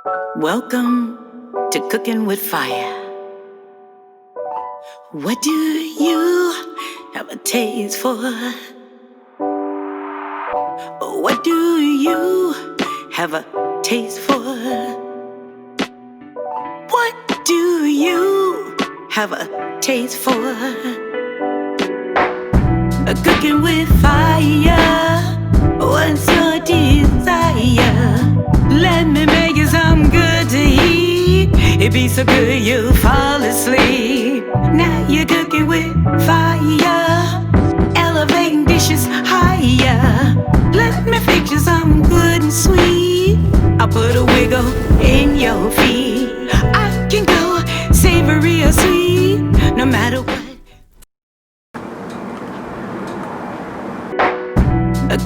Welcome to Cooking with Fire. What do you have a taste for? What do you have a taste for? What do you have a taste for? Cooking with fire, what's your desire? Let me make you some good to eat. It be so good you'll fall asleep. Now you're cooking with fire, elevating dishes higher. Let me fix you something good and sweet. I'll put a wiggle in your feet. I can go savory or sweet, no matter what.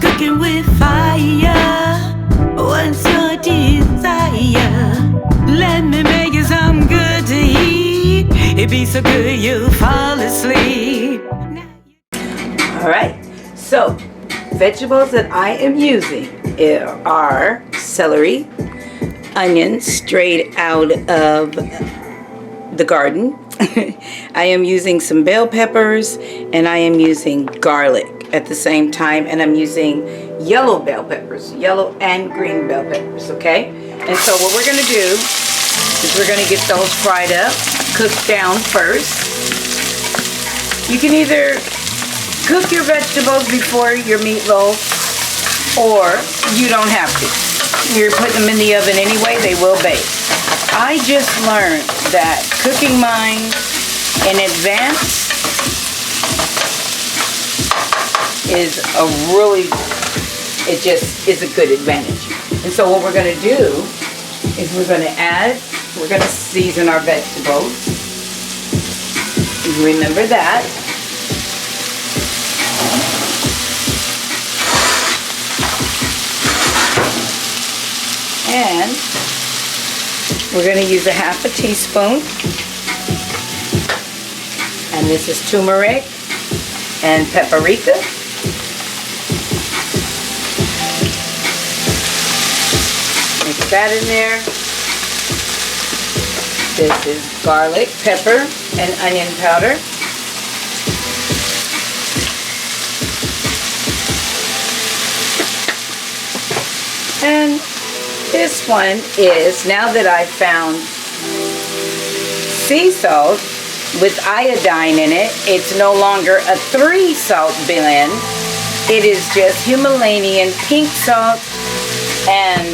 Cooking with fire, what's your desire? Let me make you some good to eat. It be so good you'll fall asleep. Alright, so vegetables that I am using are celery, onions straight out of the garden. I am using some bell peppers, and I am using garlic at the same time, and I'm using yellow bell peppers, yellow and green bell peppers, okay? And so what we're gonna do is we're gonna get those fried up, cooked down first. You can either cook your vegetables before your meatloaf, or you don't have to. You're putting them in the oven anyway, they will bake. I just learned that cooking mine in advance is a really, it just is a good advantage. And so what we're going to do is we're going to season our vegetables. Remember that. And we're going to use a half a teaspoon. And this is turmeric and paprika. Mix that in there. This is garlic, pepper, and onion powder. And this one is, now that I've found sea salt with iodine in it, it's no longer a 3 salt blend. It is just Himalayan pink salt and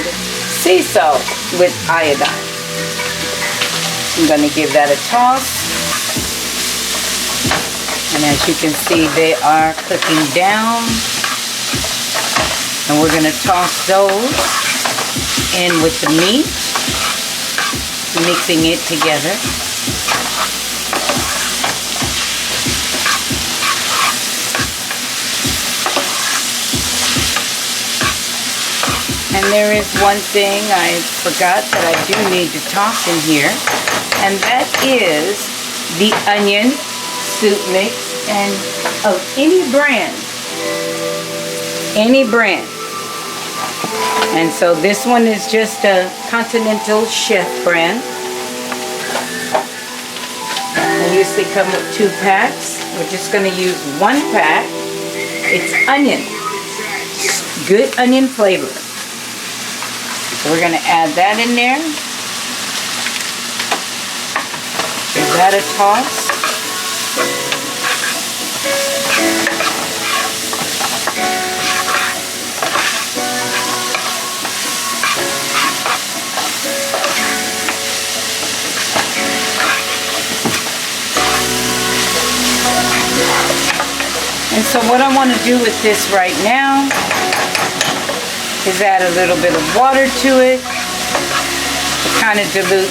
sea salt with iodine. I'm going to give that a toss. And as you can see, they are cooking down. And we're going to toss those in with the meat, mixing it together. And there is one thing I forgot that I do need to toss in here, and that is the onion soup mix, and of any brand. And so this one is just a Continental Chef brand. They usually come with 2 packs. We're just going to use 1 pack. It's onion. Good onion flavor. So we're going to add that in there. Give that a toss. And so what I want to do with this right now is add a little bit of water to it to kind of dilute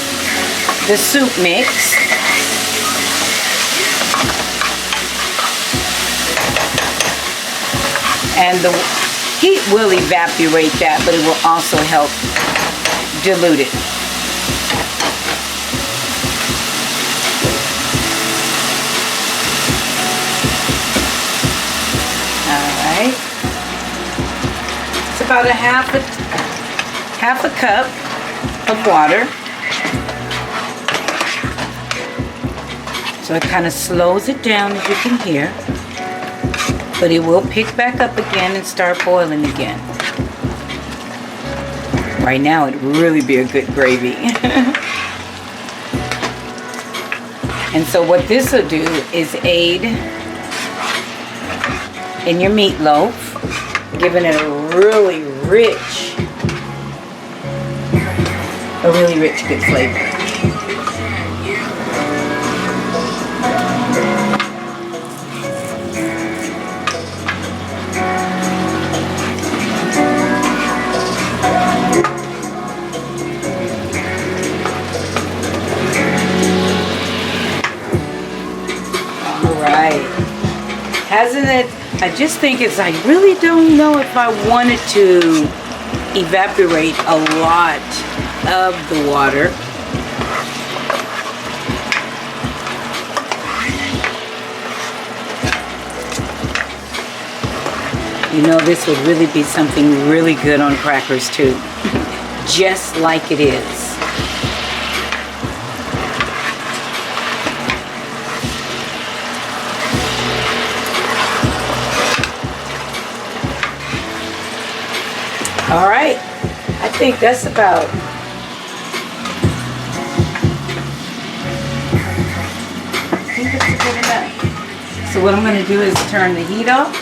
the soup mix. And the heat will evaporate that, but it will also help dilute it. It's about a half a cup of water. So it kind of slows it down, as you can hear. But it will pick back up again and start boiling again. Right now, it'd really be a good gravy. And so what this will do is aid in your meatloaf, giving it a really rich, good flavor. Hasn't it? I just think I really don't know if I wanted to evaporate a lot of the water. You know, this would really be something really good on crackers too. Just like it is. All right, I think that's about. I think that's good enough. So what I'm going to do is turn the heat off.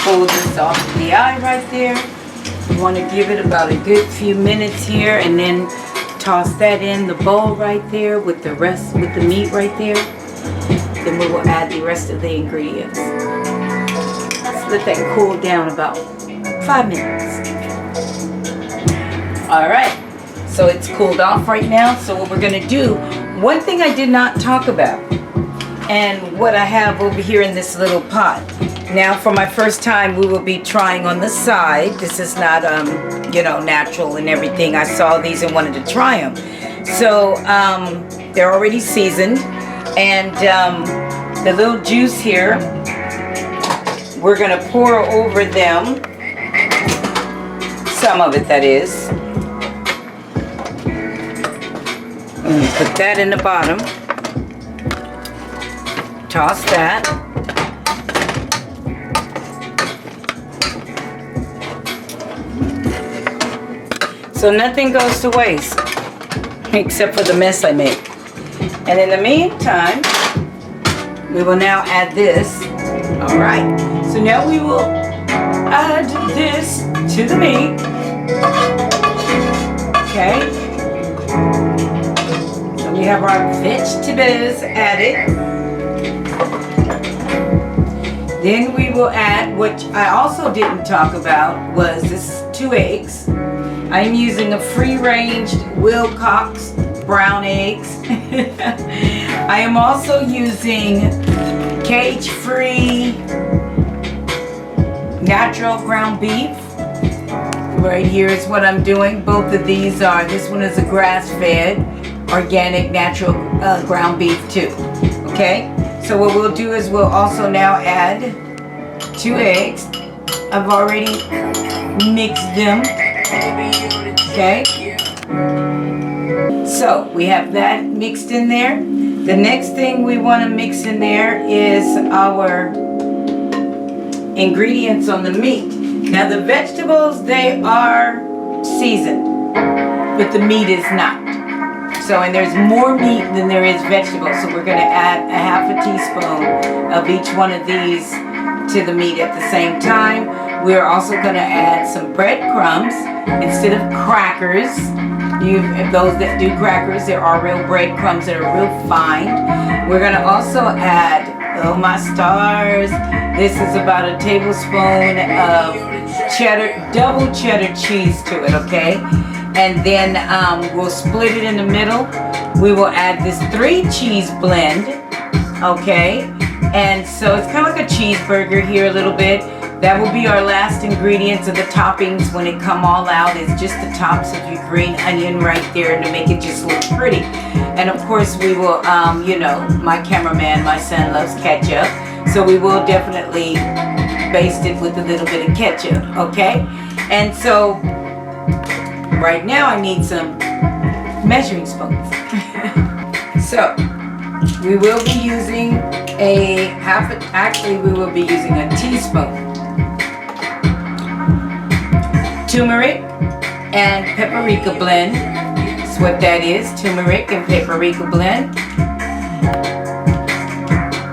Pull this off the eye right there. You want to give it about a good few minutes here, and then toss that in the bowl right there with the rest, with the meat right there. Then we will add the rest of the ingredients. Let's let that cool down about 5 minutes. All right, so it's cooled off right now. So what we're gonna do, one thing I did not talk about, and what I have over here in this little pot. Now for my first time, we will be trying on the side. This is not, you know, natural and everything. I saw these and wanted to try them. So they're already seasoned, and the little juice here, we're gonna pour over them. Some of it, that is. Put that in the bottom. Toss that. So nothing goes to waste, except for the mess I make. And in the meantime, we will now add this. All right. So now we will add this to the meat. Okay. So we have our vegetables added. Then we will add, which I also didn't talk about, was this 2 eggs. I'm using a free-range Wilcox brown eggs. I am also using cage-free natural ground beef. Right here is what I'm doing. Both of these are, this one is a grass-fed, organic, natural ground beef too. Okay? So what we'll do is we'll also now add 2 eggs. I've already mixed them. Okay? So we have that mixed in there. The next thing we want to mix in there is our ingredients on the meat. Now the vegetables, they are seasoned, but the meat is not. So, and there's more meat than there is vegetables, so we're going to add a half a teaspoon of each one of these to the meat at the same time. We're also going to add some breadcrumbs instead of crackers. Those that do crackers, there are real breadcrumbs that are real fine. We're going to also add, oh my stars, this is about a tablespoon of cheddar, double cheddar cheese to it, okay? And then we'll split it in the middle. We will add this 3 cheese blend, okay? And so it's kind of like a cheeseburger here a little bit. That will be our last ingredients of the toppings when it come all out. Is just the tops of your green onion right there to make it just look pretty. And of course we will, you know, my cameraman, my son loves ketchup. So we will definitely baste it with a little bit of ketchup, okay? And so Right now I need some measuring spoons. So we will be using we will be using a teaspoon. Turmeric and paprika blend. That's what that is, turmeric and paprika blend.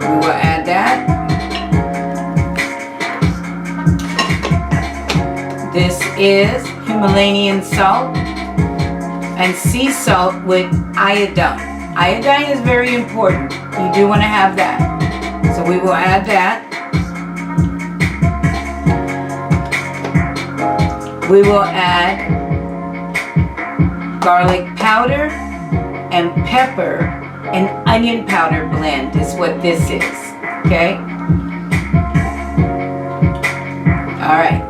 We will add that. This is Himalayan salt and sea salt with iodine. Iodine is very important. You do want to have that. So we will add that. We will add garlic powder and pepper and onion powder blend is what this is. Okay? Alright.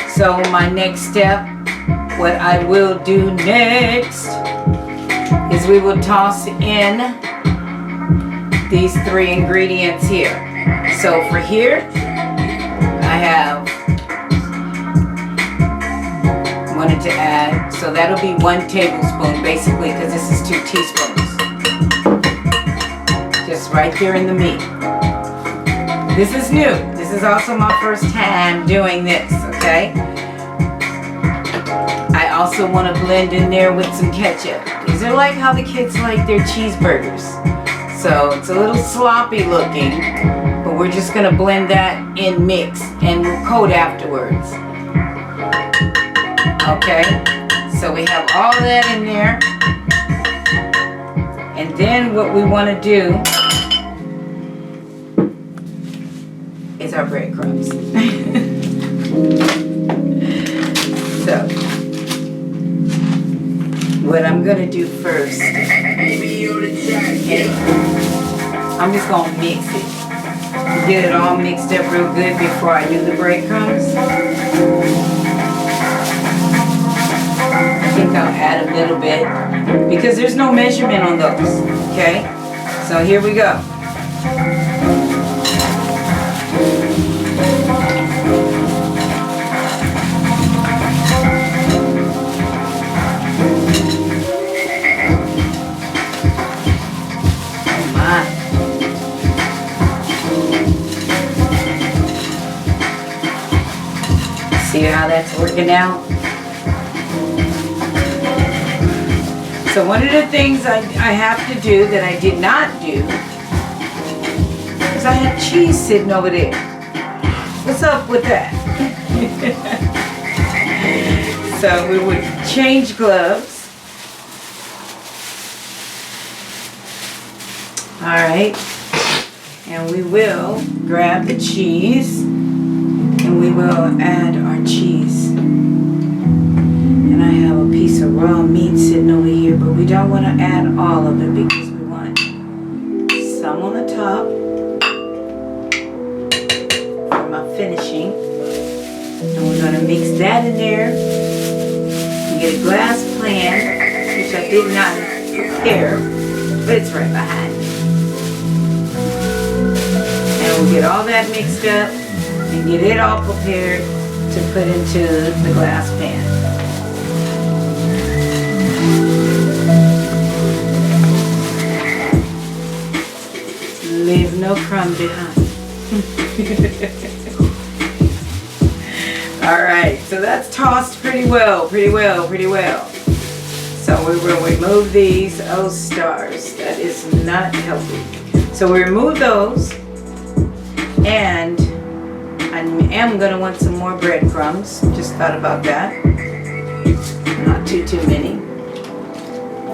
So my next step, what I will do next is we will toss in these 3 ingredients here. So for here, I wanted to add, so that'll be 1 tablespoon basically, because this is 2 teaspoons. Just right there in the meat. This is new. This is also my first time doing this, okay? I also want to blend in there with some ketchup. These are like how the kids like their cheeseburgers. So it's a little sloppy looking, but we're just going to blend that in mix and we'll coat afterwards. Okay, so we have all that in there. And then what we want to do is our breadcrumbs. So what I'm going to do first, I'm just going to mix it. Get it all mixed up real good before I do the breadcrumbs. I think I'll add a little bit because there's no measurement on those. Okay? So here we go. See how that's working out? So one of the things I have to do that I did not do is I had cheese sitting over there. What's up with that? So we would change gloves. Alright. And we will grab the cheese and we will add our cheese. And I have a piece of raw meat sitting over here, but we don't want to add all of it because we want some on the top for my finishing. And we're going to mix that in there and get a glass pan, which I did not prepare, but it's right behind me. And we'll get all that mixed up and get it all prepared to put into the glass pan. Leave no crumb behind. Alright, so that's tossed pretty well. So we will remove these. Oh, stars. That is not healthy. So we remove those. And I am going to want some more breadcrumbs. Just thought about that. Not too many.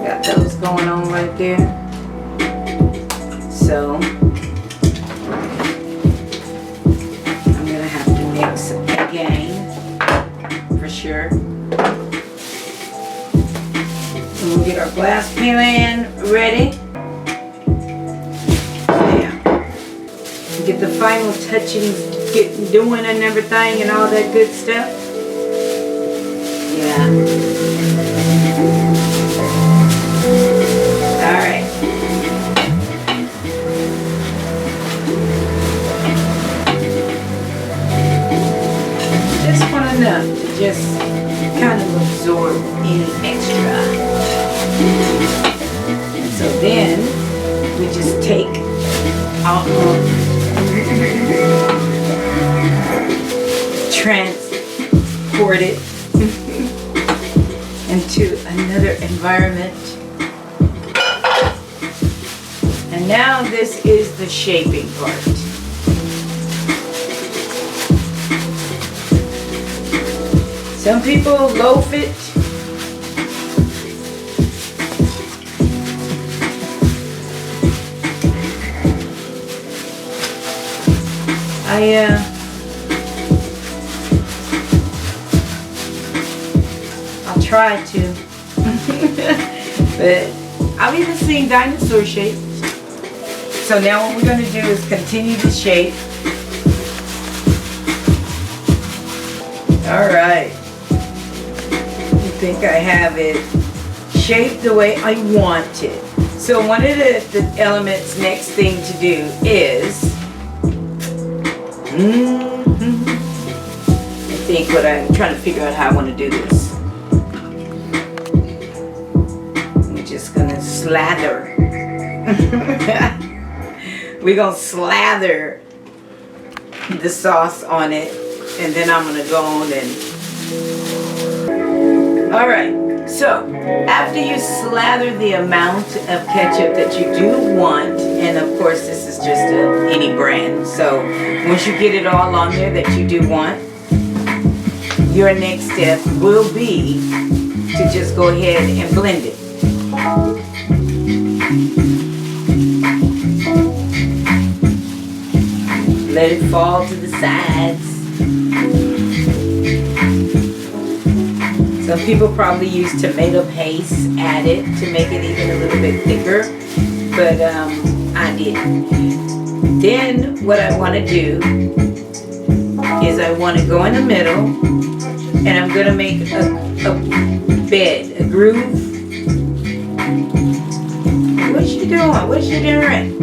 Got those going on right there. So I'm going to have to mix again for sure. And we'll get our glass pan ready. Yeah. Get the final touchings, doing and everything and all that good stuff. Yeah. Alright. Just want enough to just kind of absorb any extra. And so then we just take our transport it into another environment. And now this is the shaping part. Some people loaf it. I'll try to. But I've even seen dinosaur shapes. So now what we're going to do is continue to shape. Alright. I think I have it shaped the way I want it. So one of the elements, next thing to do is I think what I'm trying to figure out how I want to do this. I'm just gonna slather. We're gonna slather the sauce on it, and then I'm gonna go on and. Alright, so after you slather the amount of ketchup that you do want, and of course this is just any brand, so once you get it all on there that you do want, your next step will be to just go ahead and blend it. Let it fall to the sides. Some people probably use tomato paste added to make it even a little bit thicker, but I didn't. Then what I want to do is I want to go in the middle, and I'm going to make a bed, a groove. What you doing? What you doing?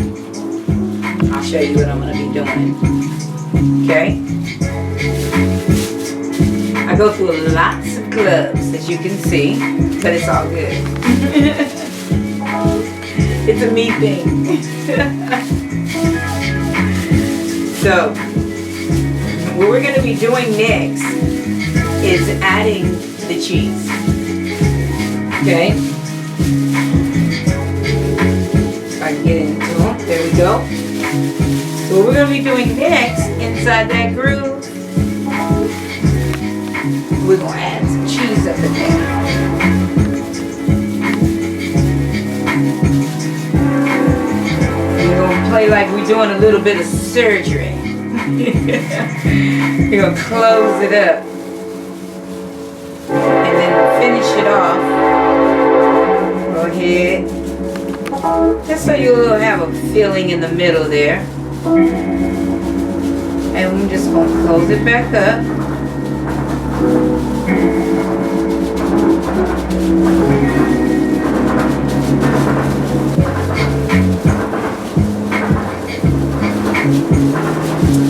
I'll show you what I'm going to be doing. Okay? I go through lots of gloves, as you can see, but it's all good. It's a me thing. So, what we're going to be doing next is adding the cheese. Okay? If I can get into them. There we go. So what we're going to be doing next, inside that groove, we're going to add some cheese up in there. We're going to play like we're doing a little bit of surgery. We're going to close it up. And then finish it off. Go ahead. Just so you'll have a filling in the middle there. And we're just going to close it back up.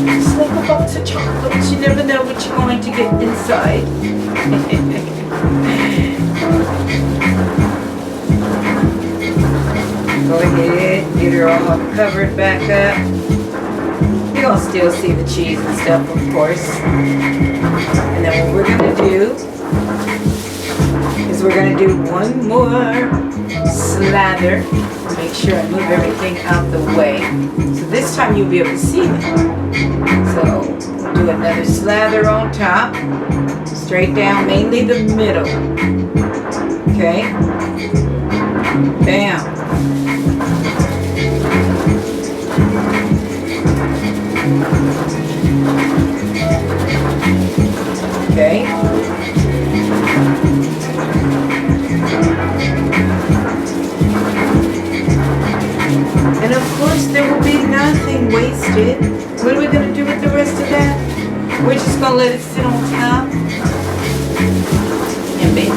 It's like a box of chocolates. You never know what you're going to get inside. Go ahead, get her all covered back up. You're going to still see the cheese and stuff, of course. And then what we're going to do is we're going to do one more slather to make sure I move everything out the way. So this time you'll be able to see them. So we'll do another slather on top, straight down, mainly the middle. Okay? Bam. Okay. And of course there will be nothing wasted. What are we going to do with the rest of that? We're just going to let it sit on top and bake.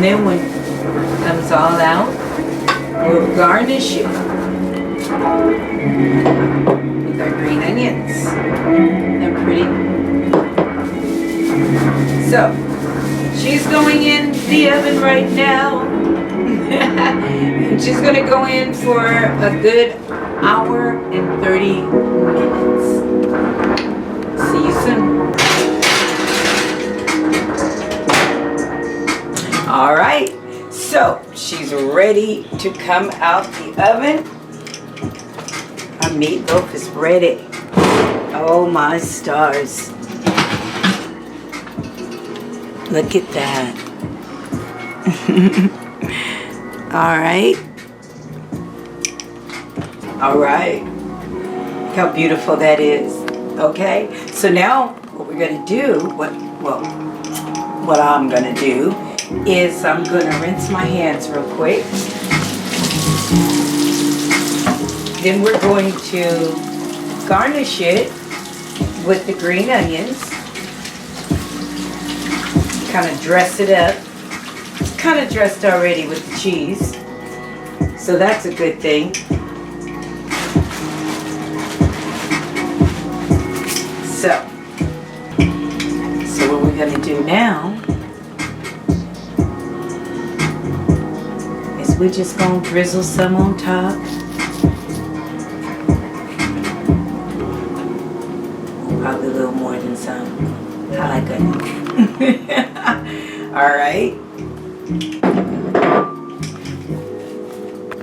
then when it comes all out, we'll garnish it with our green onions. Isn't that pretty? So, she's going in the oven right now. She's going to go in for a good hour and 30 minutes. See you soon. All right, so she's ready to come out the oven. Our meatloaf is ready. Oh my stars. Look at that. All right. All right. Look how beautiful that is. Okay. So now what we're going to do, what I'm going to do is I'm going to rinse my hands real quick. Then we're going to garnish it with the green onions. Kind of dress it up. It's kind of dressed already with the cheese, so that's a good thing. So what we're going to do now is we're just going to drizzle some on top. Probably a little more than some. I like onions. All right.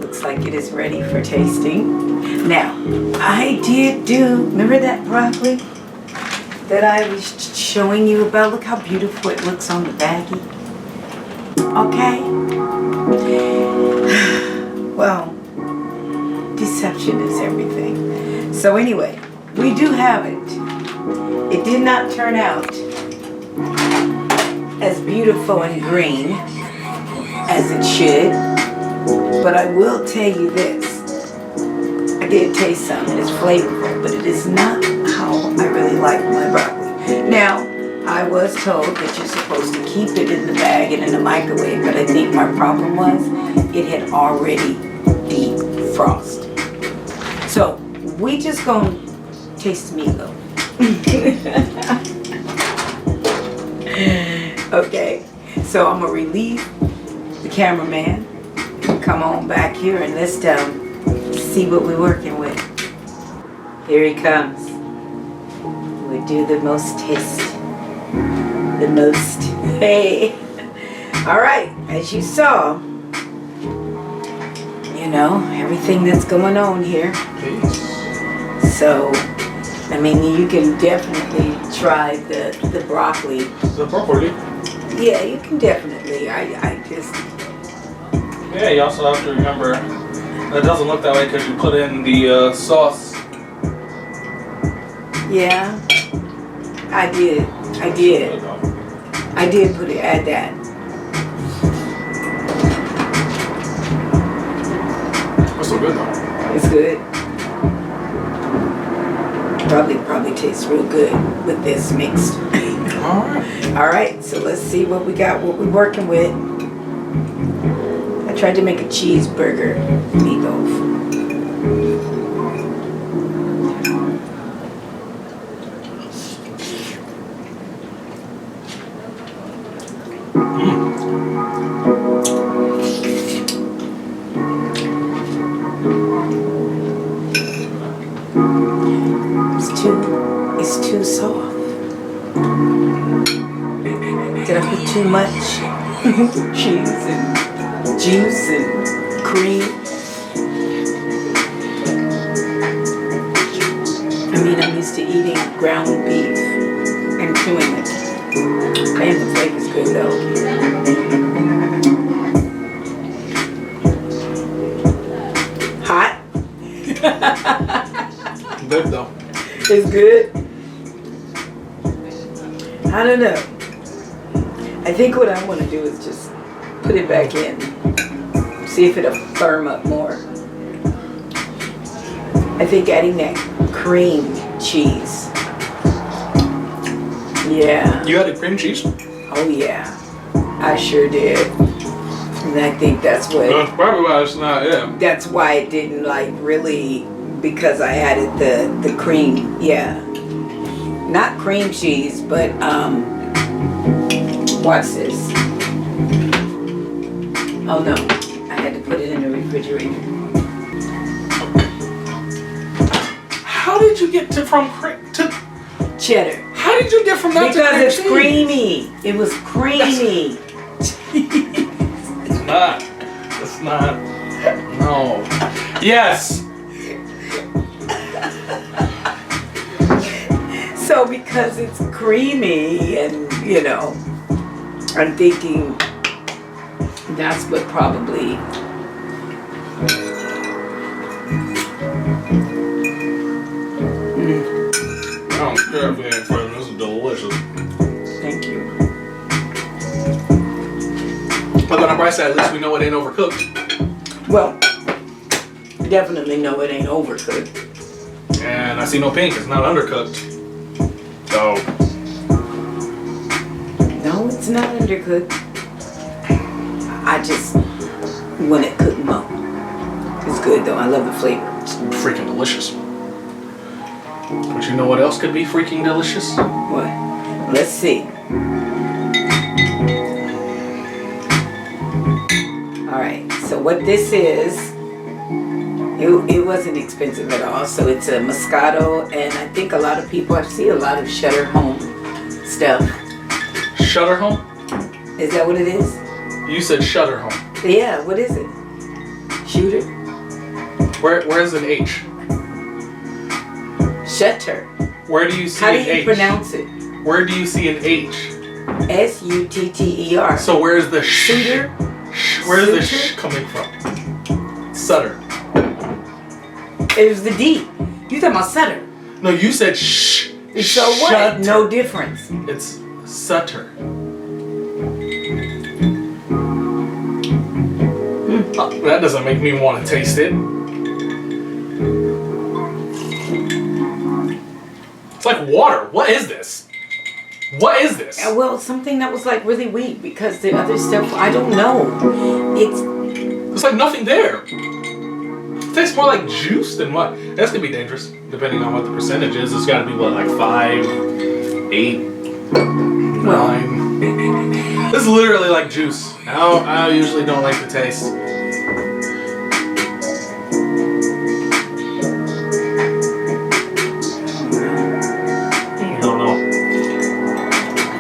Looks like it is ready for tasting. Now, I did remember that broccoli that I was showing you about? Look how beautiful it looks on the baggie. Okay. Well, deception is everything. So anyway, we do have it. It did not turn out as beautiful and green as it should, but I will tell you this. I did taste some, and it's flavorful, but it is not how I really like my broccoli. Now, I was told that you're supposed to keep it in the bag and in the microwave, but I think my problem was it had already defrosted. So, we just gonna taste meatloaf. Okay, so I'm gonna release the cameraman. Come on back here and let's see what we're working with. Here he comes. We do the most taste. The most. Hey. All right, as you saw, you know, everything that's going on here. So, I mean, you can definitely try the broccoli. The broccoli? Yeah, you can definitely. I just... Yeah, you also have to remember that it doesn't look that way because you put in the sauce. Yeah, I did add that. That's so good though. It's good. Probably tastes real good with this mixed. All right, so let's see what we got, what we're working with. I tried to make a cheeseburger meatloaf. It's too soft. Did I put too much cheese and juice and cream? I mean, I'm used to eating ground beef and chewing it. Man, the flavor's good though. Hot? Good though. It's good? I don't know. I think what I want to do is just put it back in. See if it'll firm up more. I think adding that cream cheese. Yeah. You added cream cheese? Oh yeah. I sure did. And I think that's what. That's probably why it's not. Yeah. That's why it didn't like really, because I added the cream. Yeah. Not cream cheese, but what's this? Oh no, I had to put it in the refrigerator. How did you get from to cheddar? How did you get from that to because it's cheese? creamy. It was creamy. It's not. It's not. No. Yes. So because it's creamy and, you know, I'm thinking that's what probably. I don't care if it ain't frozen. This is delicious. Thank you. But on the bright side, at least we know it ain't overcooked. Well, definitely know it ain't overcooked. And I see no pink. It's not undercooked. So. No, it's not undercooked. I just want it cooked more. It's good though. I love the flavor. It's freaking delicious. But you know what else could be freaking delicious? What? Let's see. Alright, so what this is, it wasn't expensive at all. So it's a Moscato, and I think a lot of people, I see a lot of Shutter Home stuff. Shutter Home? Is that what it is? You said Shutter Home. Yeah, what is it? Shooter? Where's an H? Shutter. Where do you see How an do you H? pronounce it? Where do you see an H? S-U-T-T-E-R. So where's the Shooter? Where's the Suture? coming from? Sutter. It was the D. You talking about Sutter. No, you said shh. So what? Shutter. No difference. It's Sutter. Oh, that doesn't make me want to taste it. It's like water. What is this? What is this? Well, something that was like really weak because the other stuff, I don't know. It's like nothing there. It tastes more like juice than what? That's gonna be dangerous, depending on what the percentage is. It's gotta be what, like 5, 8, 9. This is literally like juice. I usually don't like the taste. I don't know.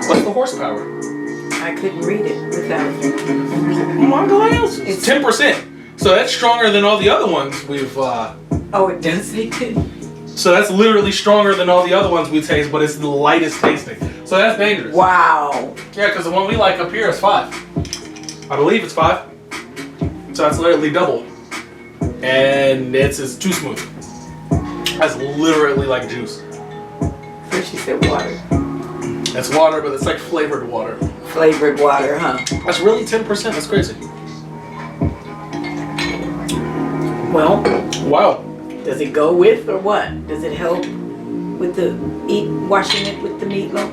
What's the horsepower? I couldn't read it without. Oh my glass. It's 10%. So that's stronger than all the other ones we've. Oh, it does say 10. So that's literally stronger than all the other ones we taste, but it's the lightest tasting. So that's dangerous. Wow. Yeah, because the one we like up here is 5. I believe it's 5. So that's literally double. And it's too smooth. That's literally like juice. First you said water. It's water, but it's like flavored water. Flavored water, huh? That's really 10%. That's crazy. Well, Wow. does it go with or what? Does it help with the washing it with the meatloaf?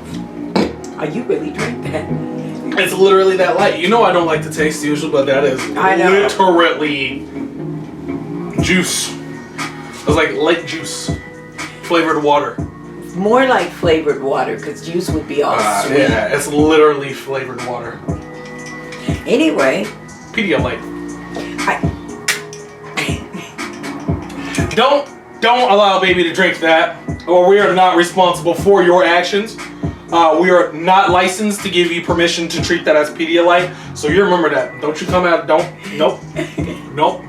Oh, you really drank that? It's literally that light. You know I don't like the taste usually, but that is I know. literally juice. It's like light juice. Flavored water. More like flavored water, because juice would be all sweet. Yeah, it's literally flavored water. Anyway. Pedialyte. Don't allow baby to drink that, or we are not responsible for your actions. We are not licensed to give you permission to treat that as Pedialyte. So you remember that. Don't you come out. Nope. Nope.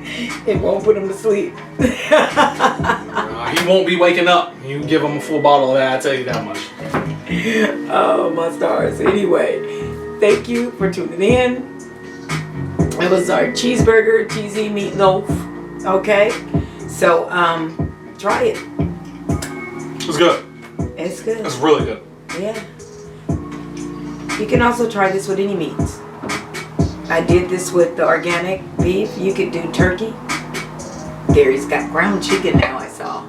It won't put him to sleep. He won't be waking up. You can give him a full bottle of that. I tell you that much. Oh my stars. Anyway, thank you for tuning in. It was our cheeseburger, cheesy meatloaf. Okay, so try it. It's good. It's good. It's really good. Yeah. You can also try this with any meats. I did this with the organic beef. You could do turkey. Gary's got ground chicken now, I saw.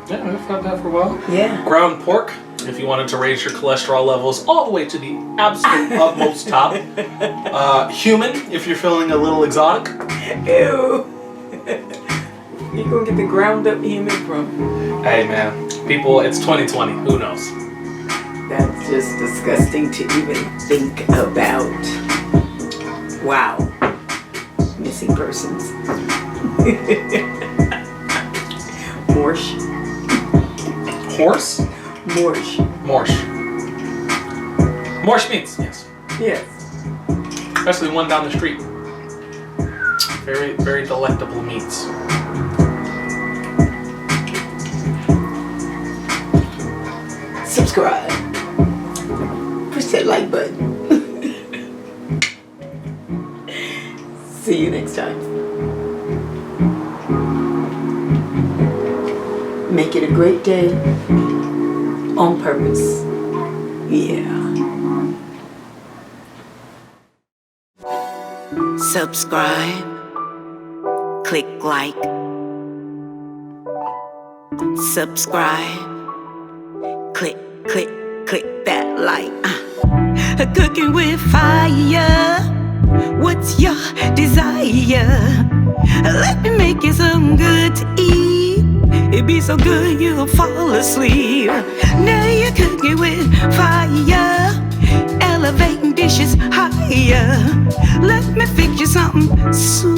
Yeah, we've had that for a while. Yeah. Ground pork. If you wanted to raise your cholesterol levels all the way to the absolute utmost top. Human, if you're feeling a little exotic. Ew. You gonna get the ground up human from? Hey man, people, it's 2020. Who knows? That's just disgusting to even think about. Wow. Missing persons. Morsh. Horse? Morsh. Morsh. Morsh meats, yes. Yes. Especially one down the street. Very, very delectable meats. Subscribe. Push that like button. See you next time. Make it a great day on purpose. Yeah. Subscribe, click like, subscribe, click that like. Cooking with fire, what's your desire? Let me make you some good to eat. It be so good you'll fall asleep. Now you're cooking with fire, elevating dishes higher. Let me fix you something sweet.